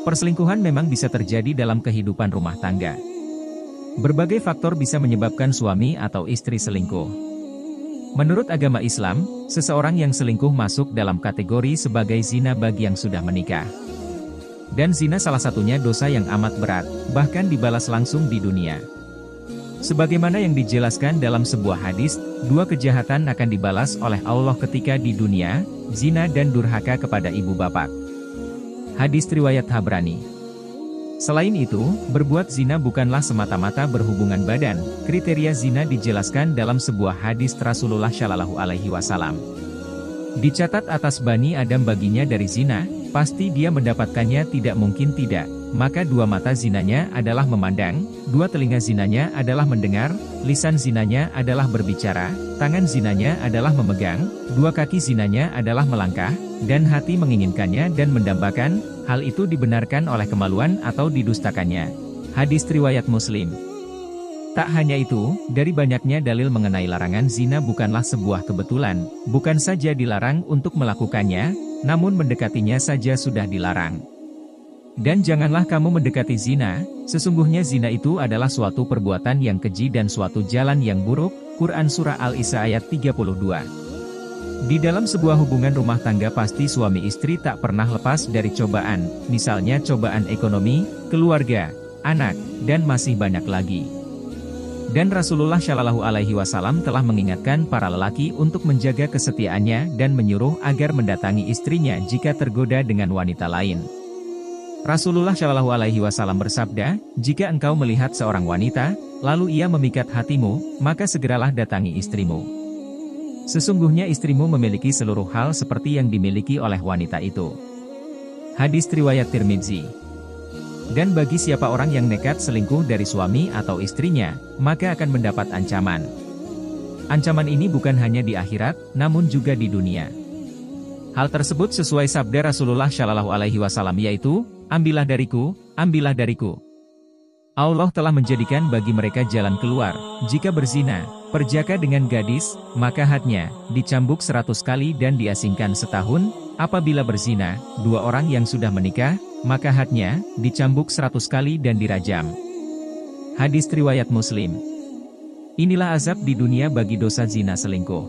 Perselingkuhan memang bisa terjadi dalam kehidupan rumah tangga. Berbagai faktor bisa menyebabkan suami atau istri selingkuh. Menurut agama Islam, seseorang yang selingkuh masuk dalam kategori sebagai zina bagi yang sudah menikah. Dan zina salah satunya dosa yang amat berat, bahkan dibalas langsung di dunia. Sebagaimana yang dijelaskan dalam sebuah hadis, dua kejahatan akan dibalas oleh Allah ketika di dunia, zina dan durhaka kepada ibu bapak. Hadis riwayat Tabrani. Selain itu, berbuat zina bukanlah semata-mata berhubungan badan. Kriteria zina dijelaskan dalam sebuah hadis Rasulullah Shallallahu Alaihi Wasallam. Dicatat atas Bani Adam baginya dari zina, pasti dia mendapatkannya tidak mungkin tidak. Maka dua mata zinanya adalah memandang, dua telinga zinanya adalah mendengar, lisan zinanya adalah berbicara, tangan zinanya adalah memegang, dua kaki zinanya adalah melangkah, dan hati menginginkannya dan mendambakan. Hal itu dibenarkan oleh kemaluan atau didustakannya. Hadis riwayat Muslim. Tak hanya itu, dari banyaknya dalil mengenai larangan zina bukanlah sebuah kebetulan, bukan saja dilarang untuk melakukannya, namun mendekatinya saja sudah dilarang. Dan janganlah kamu mendekati zina, sesungguhnya zina itu adalah suatu perbuatan yang keji dan suatu jalan yang buruk. Quran Surah Al-Isra ayat 32. Di dalam sebuah hubungan rumah tangga pasti suami istri tak pernah lepas dari cobaan, misalnya cobaan ekonomi, keluarga, anak, dan masih banyak lagi. Dan Rasulullah Shallallahu Alaihi Wasallam telah mengingatkan para lelaki untuk menjaga kesetiaannya dan menyuruh agar mendatangi istrinya jika tergoda dengan wanita lain. Rasulullah Shallallahu Alaihi Wasallam bersabda, jika engkau melihat seorang wanita, lalu ia memikat hatimu, maka segeralah datangi istrimu. Sesungguhnya istrimu memiliki seluruh hal seperti yang dimiliki oleh wanita itu. Hadis riwayat Tirmidzi. Dan bagi siapa orang yang nekat selingkuh dari suami atau istrinya, maka akan mendapat ancaman. Ancaman ini bukan hanya di akhirat, namun juga di dunia. Hal tersebut sesuai sabda Rasulullah Shallallahu Alaihi Wasallam yaitu, ambillah dariku, ambillah dariku. Allah telah menjadikan bagi mereka jalan keluar. Jika berzina, perjaka dengan gadis, maka hadnya dicambuk 100 kali dan diasingkan setahun. Apabila berzina, dua orang yang sudah menikah, maka hadnya dicambuk 100 kali dan dirajam. Hadis riwayat Muslim. Inilah azab di dunia bagi dosa zina selingkuh.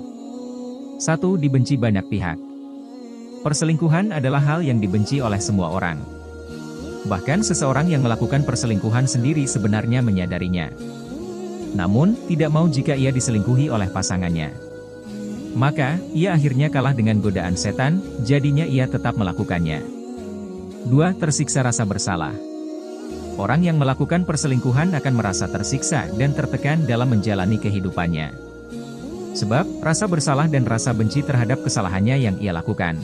1. Dibenci banyak pihak. Perselingkuhan adalah hal yang dibenci oleh semua orang. Bahkan seseorang yang melakukan perselingkuhan sendiri sebenarnya menyadarinya. Namun, tidak mau jika ia diselingkuhi oleh pasangannya. Maka, ia akhirnya kalah dengan godaan setan, jadinya ia tetap melakukannya. 2. Tersiksa rasa bersalah. Orang yang melakukan perselingkuhan akan merasa tersiksa dan tertekan dalam menjalani kehidupannya. Sebab, rasa bersalah dan rasa benci terhadap kesalahannya yang ia lakukan.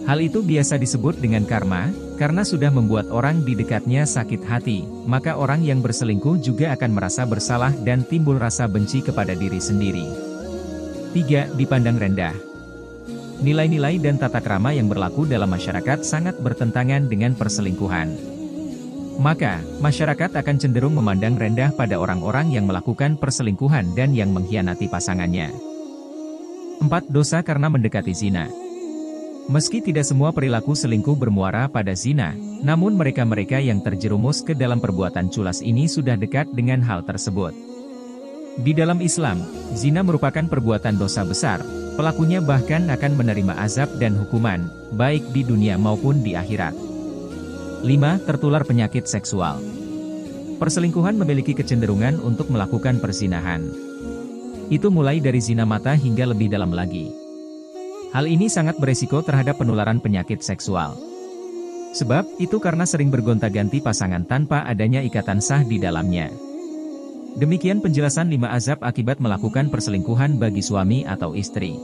Hal itu biasa disebut dengan karma, karena sudah membuat orang di dekatnya sakit hati, maka orang yang berselingkuh juga akan merasa bersalah dan timbul rasa benci kepada diri sendiri. 3. Dipandang rendah. Nilai-nilai dan tata krama yang berlaku dalam masyarakat sangat bertentangan dengan perselingkuhan. Maka, masyarakat akan cenderung memandang rendah pada orang-orang yang melakukan perselingkuhan dan yang mengkhianati pasangannya. 4. Dosa karena mendekati zina. Meski tidak semua perilaku selingkuh bermuara pada zina, namun mereka-mereka yang terjerumus ke dalam perbuatan culas ini sudah dekat dengan hal tersebut. Di dalam Islam, zina merupakan perbuatan dosa besar, pelakunya bahkan akan menerima azab dan hukuman, baik di dunia maupun di akhirat. 5. Tertular penyakit seksual. Perselingkuhan memiliki kecenderungan untuk melakukan perzinahan. Itu mulai dari zina mata hingga lebih dalam lagi. Hal ini sangat beresiko terhadap penularan penyakit seksual. Sebab, itu karena sering bergonta-ganti pasangan tanpa adanya ikatan sah di dalamnya. Demikian penjelasan 5 azab akibat melakukan perselingkuhan bagi suami atau istri.